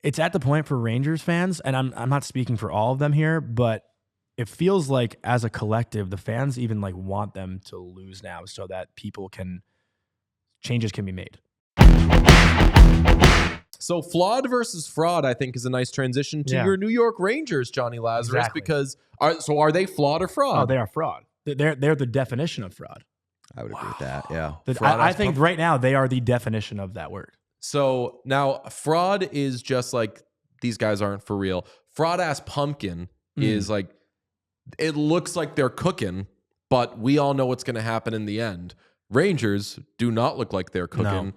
it's at the point for Rangers fans, and I'm not speaking for all of them here, but it feels like as a collective, the fans even like want them to lose now so that changes can be made. So flawed versus fraud, I think, is a nice transition to your New York Rangers, Jonny Lazarus, because are they flawed or fraud? Oh, they are fraud. They're the definition of fraud. I would agree with that. Yeah. I think right now they are the definition of that word. So now fraud is just like these guys aren't for real. Fraud ass pumpkin is like, it looks like they're cooking, but we all know what's going to happen in the end. Rangers do not look like they're cooking. No.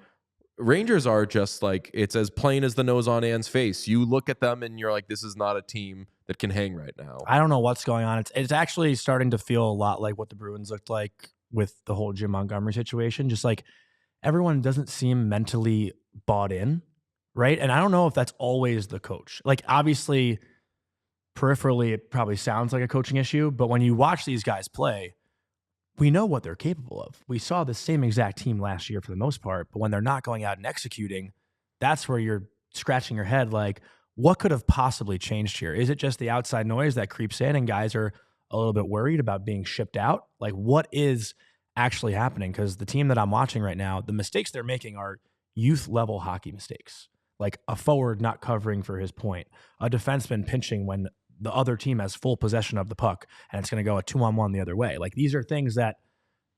Rangers are just like, it's as plain as the nose on Anne's face. You look at them and you're like, this is not a team that can hang right now. I don't know what's going on. It's actually starting to feel a lot like what the Bruins looked like with the whole Jim Montgomery situation. Just like everyone doesn't seem mentally bought in, right? And I don't know if that's always the coach. Like obviously, peripherally, it probably sounds like a coaching issue, but when you watch these guys play, we know what they're capable of. We saw the same exact team last year for the most part, but when they're not going out and executing, that's where you're scratching your head like, what could have possibly changed here? Is it just the outside noise that creeps in and guys are a little bit worried about being shipped out? Like, what is actually happening? Because the team that I'm watching right now, the mistakes they're making are youth-level hockey mistakes. Like a forward not covering for his point, a defenseman pinching when the other team has full possession of the puck and it's going to go a 2-on-1 the other way. Like these are things that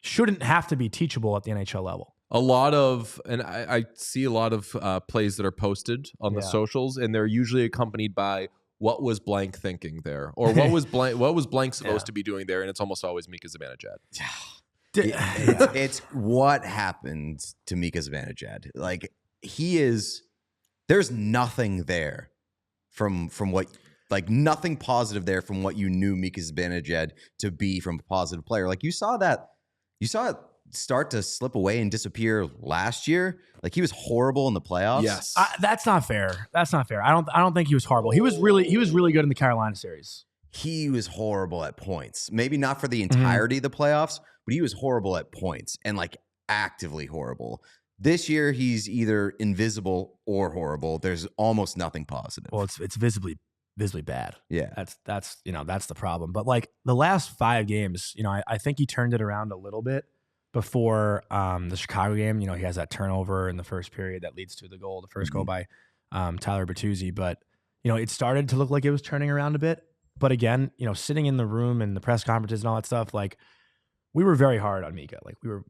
shouldn't have to be teachable at the NHL level. A lot of, and I see a lot of plays that are posted on the socials, and they're usually accompanied by what was blank thinking there, or what was blank supposed to be doing there, and it's almost always Mika Zibanejad. It's what happened to Mika Zibanejad. Like there's nothing there from what. Like nothing positive there from what you knew Mika Zibanejad to be from a positive player. Like you saw it start to slip away and disappear last year. Like he was horrible in the playoffs. Yes, that's not fair. That's not fair. I don't think he was horrible. He was really good in the Carolina series. He was horrible at points. Maybe not for the entirety of the playoffs, but he was horrible at points and like actively horrible. This year he's either invisible or horrible. There's almost nothing positive. Well, it's visibly bad. Yeah. That's that's the problem. But like the last 5 games, I think he turned it around a little bit before the Chicago game. He has that turnover in the first period that leads to the goal, the first goal by Tyler Bertuzzi. But, it started to look like it was turning around a bit. But again, sitting in the room and the press conferences and all that stuff, like we were very hard on Mika. Like we were,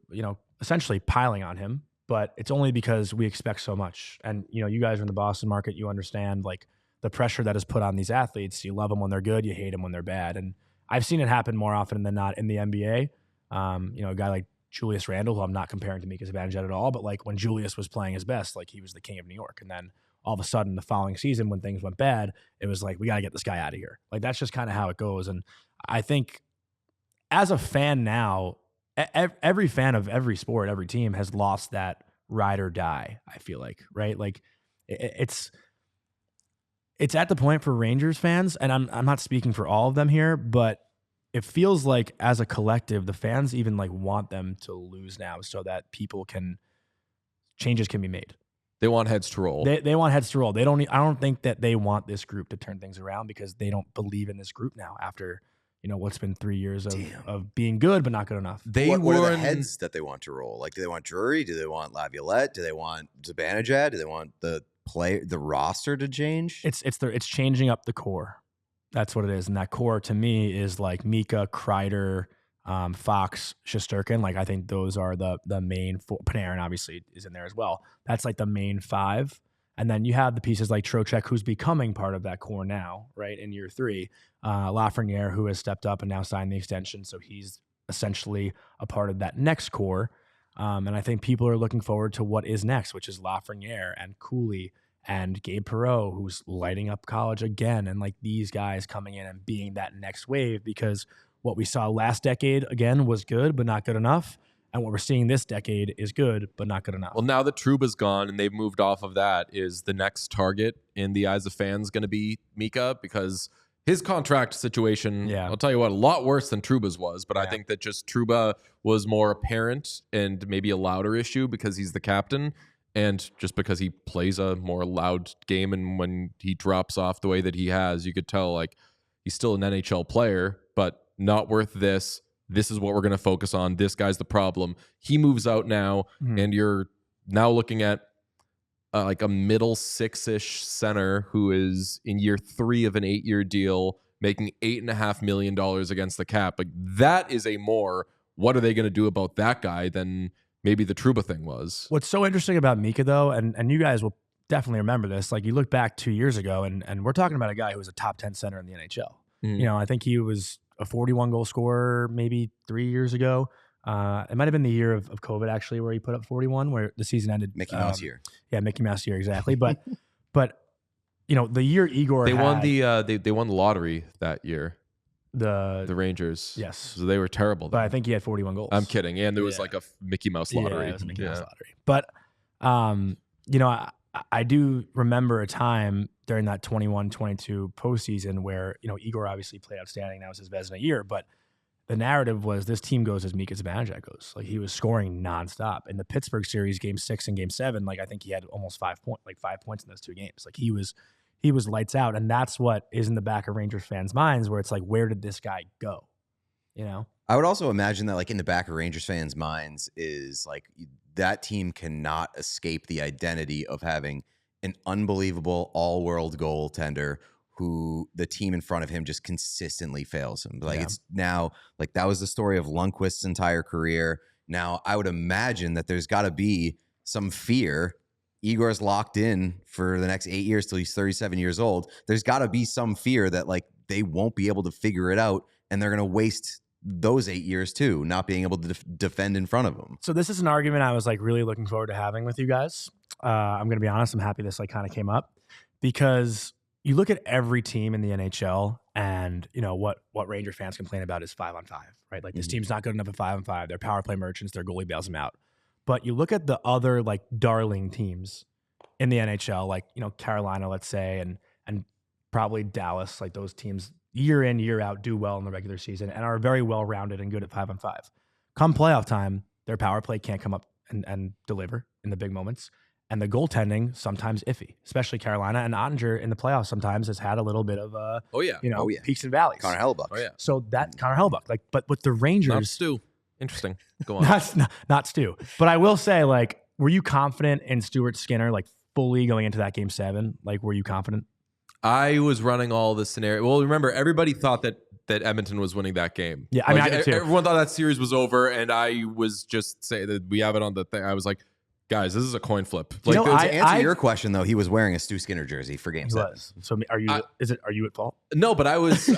essentially piling on him, but it's only because we expect so much. And, you guys are in the Boston market, you understand like the pressure that is put on these athletes. You love them when they're good, you hate them when they're bad. And I've seen it happen more often than not in the NBA. A guy like Julius Randle, who I'm not comparing to Mika Zibanejad at all, but like when Julius was playing his best, like he was the king of New York. And then all of a sudden the following season when things went bad, it was like, we got to get this guy out of here. Like that's just kind of how it goes. And I think as a fan now, every fan of every sport, every team has lost that ride or die, I feel like, right? Like it's at the point for Rangers fans, and I'm not speaking for all of them here, but it feels like as a collective, the fans even like want them to lose now so that changes can be made. They want heads to roll. They want heads to roll. I don't think that they want this group to turn things around because they don't believe in this group now after, what's been 3 years of being good, but not good enough. What are the heads that they want to roll? Like, do they want Drury? Do they want Laviolette? Do they want Zibanejad? Do they want the roster to change? It's changing up the core. That's what it is. And that core to me is like Mika, Kreider, Fox, Shesterkin. Like I think those are the main 4. Panarin obviously is in there as well. That's like the main 5. And then you have the pieces like Trocheck, who's becoming part of that core now, right, in year 3. Lafreniere, who has stepped up and now signed the extension. So he's essentially a part of that next core. And I think people are looking forward to what is next, which is Lafreniere and Cooley and Gabe Perreault, who's lighting up college again. And like these guys coming in and being that next wave, because what we saw last decade, again, was good, but not good enough. And what we're seeing this decade is good, but not good enough. Well, now that Trouba's gone and they've moved off of that, is the next target in the eyes of fans going to be Mika? Because his contract situation, I'll tell you what, a lot worse than Trouba's was. But I think that just Trouba was more apparent and maybe a louder issue because he's the captain. And just because he plays a more loud game, and when he drops off the way that he has, you could tell like he's still an NHL player, but not worth this. This is what we're going to focus on. This guy's the problem. He moves out now, and you're now looking at like a middle six-ish center who is in year 3 of an 8-year deal, making $8.5 million against the cap. Like that is a more, what are they going to do about that guy than maybe the Trouba thing was. What's so interesting about Mika though, and you guys will definitely remember this, like you look back 2 years ago and we're talking about a guy who was a top 10 center in the NHL. You know, I think he was a 41 goal scorer maybe 3 years ago. It might have been the year of COVID actually, where he put up 41, where the season ended. Mickey Mouse year. Yeah, Mickey Mouse year, exactly. But you know, the year Igor won the they won the lottery that year. The Rangers. Yes. So they were terrible. But I think he had 41 goals. I'm kidding. And there was like a Mickey Mouse lottery. Yeah, it was a Mickey Mouse lottery. But you know, I do remember a time during that 21-22 postseason where, you know, Igor obviously played outstanding. That was his Vezina year, but the narrative was this team goes as Mika Zibanejad goes. Like he was scoring nonstop. In the Pittsburgh series, game 6 and game 7, like I think he had almost 5 points in those 2 games. Like he was lights out. And that's what is in the back of Rangers fans' minds, where it's like, where did this guy go? You know? I would also imagine that like in the back of Rangers fans' minds is like that team cannot escape the identity of having an unbelievable all-world goaltender who the team in front of him just consistently fails him. Like it's now like that was the story of Lundqvist's entire career. Now I would imagine that there's got to be some fear. Igor's locked in for the next 8 years till he's 37 years old. There's got to be some fear that like they won't be able to figure it out, and they're going to waste those 8 years too, not being able to defend in front of them. So this is an argument I was like really looking forward to having with you guys. I'm going to be honest. I'm happy this like kind of came up, because you look at every team in the NHL, and you know what Ranger fans complain about is 5-on-5, right? Like this team's not good enough at 5-on-5. They're power play merchants. Their goalie bails them out. But you look at the other like darling teams in the NHL, like, you know, Carolina, let's say, and probably Dallas, like those teams year in, year out do well in the regular season and are very well rounded and good at 5-on-5. Come playoff time, their power play can't come up and deliver in the big moments. And the goaltending sometimes iffy, especially Carolina, and Ottinger in the playoffs sometimes has had a little bit of peaks and valleys. Connor Hellebuyck. Oh yeah. So that Connor Hellebuyck, like, but with the Rangers, Not Stu. Interesting. Go on. not Stu. But I will say, like, were you confident in Stuart Skinner, like fully going into that game 7? Like, were you confident? I was running all the scenario. Well, remember, everybody thought that Edmonton was winning that game. Yeah, I mean, I did too. Everyone thought that series was over, and I was just saying that we have it on the thing. I was like, guys, this is a coin flip. Like, to answer your question, though, he was wearing a Stu Skinner jersey for game 7. So are you at fault? No, but I was.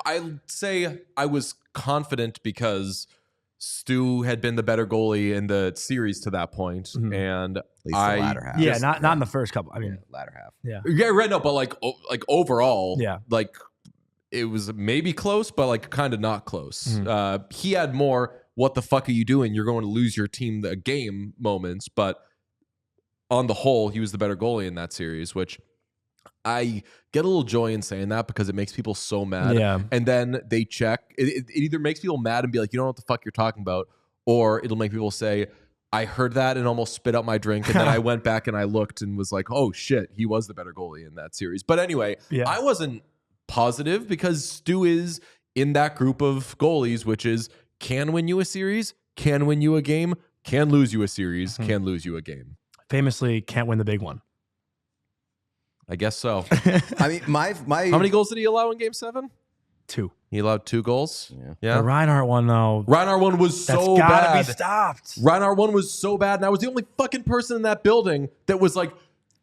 I'd say I was confident because Stu had been the better goalie in the series to that point, and At least the latter half. Yeah, not in the first couple. I mean, latter half. Yeah, right. No, but like overall, yeah, like it was maybe close, but like kind of not close. He had more. What the fuck are you doing? You're going to lose your team the game moments, but on the whole, he was the better goalie in that series, which I get a little joy in saying that because it makes people so mad. Yeah. And then they check. It either makes people mad and be like, you don't know what the fuck you're talking about, or it'll make people say, I heard that and almost spit out my drink. And then I went back and I looked and was like, oh shit, he was the better goalie in that series. But anyway, I wasn't positive because Stu is in that group of goalies, which is can win you a series, can win you a game, can lose you a series, can lose you a game. Famously, can't win the big one. I guess so. I mean, my how many goals did he allow in Game 7? 2. He allowed 2 goals. The Reinhart one, though. Reinhart one was so that's gotta bad. Be stopped. Reinhart one was so bad, and I was the only fucking person in that building that was like,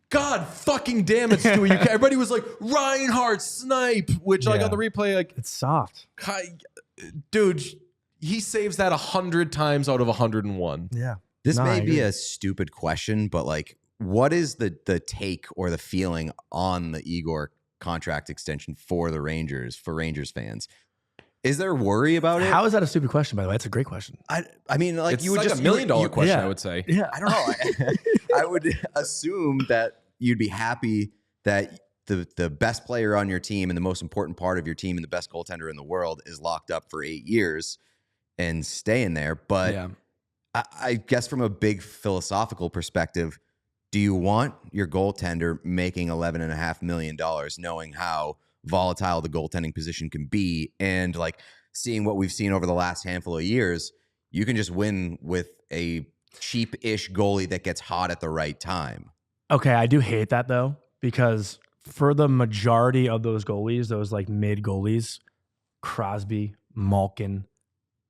God fucking damn it, Stewie. Everybody was like, Reinhart snipe, which like on the replay, like it's soft. Dude, he saves that 100 times out of 101. Yeah. This may be a stupid question, but like, what is the take or the feeling on the Igor contract extension for the Rangers, for Rangers fans? Is there worry about it? How is that a stupid question, by the way? That's a great question. I mean, like it's you would like just $1 million question, I would say. Yeah. I don't know. I would assume that you'd be happy that the best player on your team and the most important part of your team and the best goaltender in the world is locked up for 8 years and staying there. But I guess from a big philosophical perspective, do you want your goaltender making $11.5 million, knowing how volatile the goaltending position can be, and like seeing what we've seen over the last handful of years? You can just win with a cheap-ish goalie that gets hot at the right time. Okay, I do hate that though, because for the majority of those goalies, those like mid goalies, Crosby, Malkin,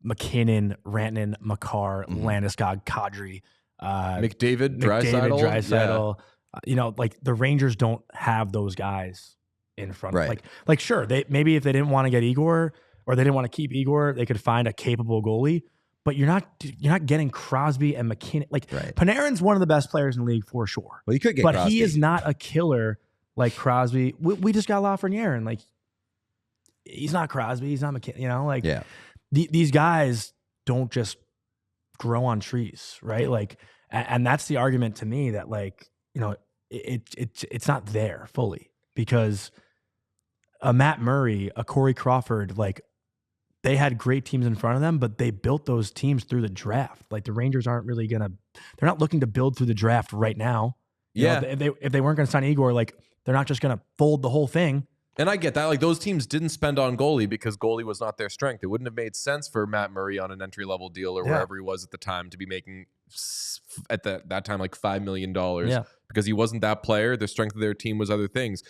McKinnon, Rantanen, Makar, Landeskog, Kadri, McDavid, Draisaitl. You know, like the Rangers don't have those guys in front. Right. Like sure, they maybe if they didn't want to get Igor or they didn't want to keep Igor, they could find a capable goalie. But you're not getting Crosby and McKinnon. Like Panarin's one of the best players in the league for sure. Well, you could get, but Crosby. He is not a killer like Crosby. We just got Lafreniere, and like he's not Crosby, he's not McKinnon. You know, like these guys don't just grow on trees, right? Like, and that's the argument to me that like you know it's not there fully because a Matt Murray, a Corey Crawford, like. They had great teams in front of them, but they built those teams through the draft. Like the Rangers aren't really they're not looking to build through the draft right now. You know, if they weren't going to sign Igor, like they're not just going to fold the whole thing. And I get that. Like those teams didn't spend on goalie because goalie was not their strength. It wouldn't have made sense for Matt Murray on an entry-level deal or wherever he was at the time to be making at that time like $5 million because he wasn't that player. The strength of their team was other things.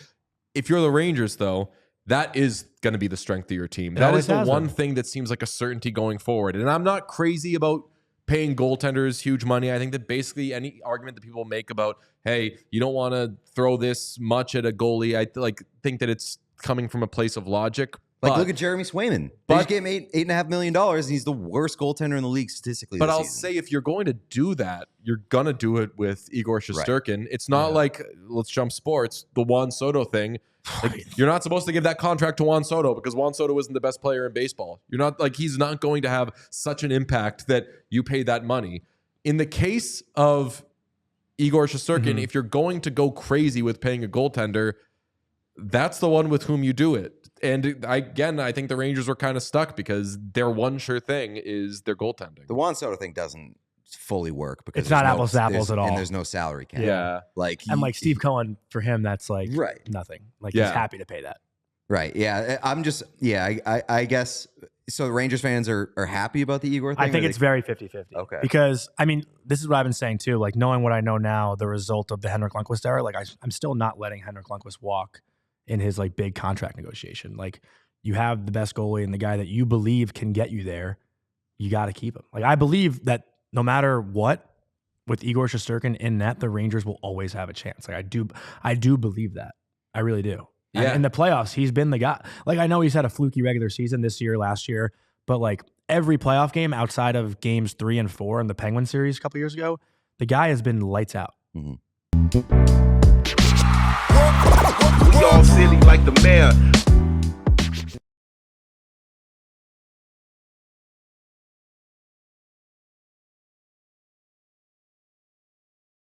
If you're the Rangers, though, that is going to be the strength of your team. That is the one thing that seems like a certainty going forward. And I'm not crazy about paying goaltenders huge money. I think that basically any argument that people make about, hey, you don't want to throw this much at a goalie, I think that it's coming from a place of logic. Like, look at Jeremy Swayman. They just gave him $8.5 million, and he's the worst goaltender in the league statistically. But I'll say, if you're going to do that, you're going to do it with Igor Shesterkin. Right. It's not like, let's jump sports, the Juan Soto thing. Like, you're not supposed to give that contract to Juan Soto because Juan Soto isn't the best player in baseball. You're not like he's not going to have such an impact that you pay that money. In the case of Igor Shesterkin, if you're going to go crazy with paying a goaltender, that's the one with whom you do it. And I think the Rangers were kind of stuck because their one sure thing is their goaltending. The Juan Soto thing doesn't fully work because it's not apples to apples at all, and there's no salary cap. Yeah, like Steve Cohen for him, that's like nothing. Like he's happy to pay that. Right. Yeah. I'm just I guess so. The Rangers fans are happy about the Igor thing. I think it's very 50-50. Okay. Because I mean, this is what I've been saying too. Like knowing what I know now, the result of the Henrik Lundqvist era, like I'm still not letting Henrik Lundqvist walk in his like big contract negotiation. Like you have the best goalie and the guy that you believe can get you there, you got to keep him. Like I believe that no matter what, with Igor Shesterkin in net, the Rangers will always have a chance. Like I do believe that. I really do. Yeah. And in the playoffs, he's been the guy. Like I know he's had a fluky regular season this year, last year, but like every playoff game outside of games 3 and 4 in the Penguin series a couple years ago, the guy has been lights out. We all silly like the mayor.